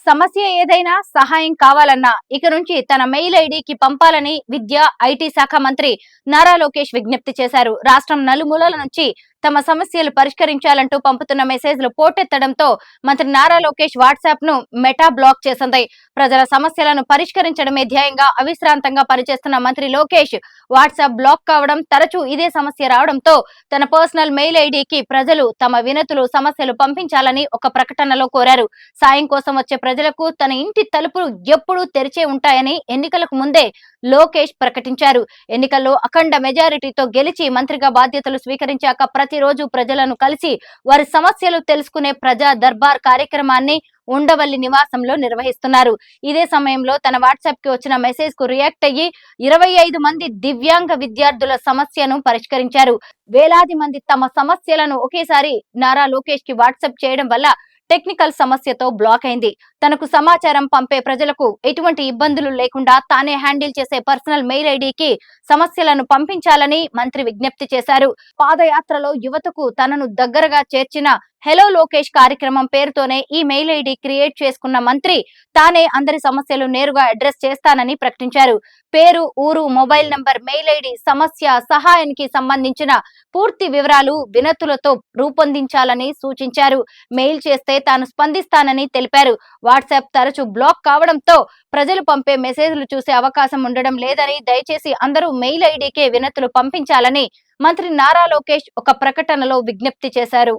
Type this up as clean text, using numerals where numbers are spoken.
సమస్య ఏదైనా సహాయం కావాలన్నా ఇక నుంచి తన మెయిల్ ఐడికి పంపాలని విద్య ఐటీ శాఖ మంత్రి నారా లోకేష్ విజ్ఞప్తి చేశారు. రాష్ట్రం నలుమూలల నుంచి తమ సమస్యలు పరిష్కరించాలంటూ పంపుతున్న మెసేజ్లు పోటెత్తడంతో మంత్రి నారా లోకేష్ వాట్సాప్ ను మెటా బ్లాక్ చేసింది. ప్రజల సమస్యలను పరిష్కరించడమే ధ్యేయంగా అవిశ్రాంతంగా పనిచేస్తున్న మంత్రి లోకేష్ వాట్సాప్ బ్లాక్ కావడం, తరచూ ఇదే సమస్య రావడంతో తన పర్సనల్ మెయిల్ ఐడికి ప్రజలు తమ వినతులు, సమస్యలు పంపించాలని ఒక ప్రకటనలో కోరారు. సాయం కోసం వచ్చే ప్రజలకు తన ఇంటి తలుపులు ఎప్పుడూ తెరిచే ఉంటాయని ఎన్నికలకు ముందే లోకేష్ ప్రకటించారు. ఎన్నికల్లో అఖండ మెజారిటీతో గెలిచి మంత్రిగా బాధ్యతలు స్వీకరించాక ప్రతిరోజు ప్రజలను కలిసి వారి సమస్యలు తెలుసుకునే ప్రజా దర్బార్ కార్యక్రమాన్ని ఉండవల్లి నివాసంలో నిర్వహిస్తున్నారు. ఇదే సమయంలో తన వాట్సాప్ కి వచ్చిన మెసేజ్ కు రియాక్ట్ అయ్యి 25 మంది దివ్యాంగ విద్యార్థుల సమస్యను పరిష్కరించారు. వేలాది మంది తమ సమస్యలను ఒకేసారి నారా లోకేష్ కి వాట్సాప్ చేయడం వల్ల టెక్నికల్ సమస్యతో బ్లాక్ అయింది. తనకు సమాచారం పంపే ప్రజలకు ఎటువంటి ఇబ్బందులు లేకుండా తానే హ్యాండిల్ చేసే పర్సనల్ మెయిల్ ఐడికి సమస్యలను పంపించాలని మంత్రి విజ్ఞప్తి చేశారు. పాదయాత్రలో యువతకు తనను దగ్గరగా చేర్చిన హెలో లోకేష్ కార్యక్రమం పేరుతోనే ఈ మెయిల్ ఐడి క్రియేట్ చేసుకున్న మంత్రి తానే అందరి సమస్యలు నేరుగా అడ్రస్ చేస్తానని ప్రకటించారు. పేరు, ఊరు, మొబైల్ నంబర్, మెయిల్ ఐడి, సమస్య, సహాయానికి సంబంధించిన పూర్తి వివరాలు వినతులతో రూపొందించాలని సూచించారు. మెయిల్ చేస్తే తాను స్పందిస్తానని తెలిపారు. వాట్సాప్ తరచూ బ్లాక్ కావడంతో ప్రజలు పంపే మెసేజ్లు చూసే అవకాశం ఉండడం లేదని, దయచేసి అందరూ మెయిల్ ఐడికే వినతులు పంపించాలని మంత్రి నారా లోకేష్ ఒక ప్రకటనలో విజ్ఞప్తి చేశారు.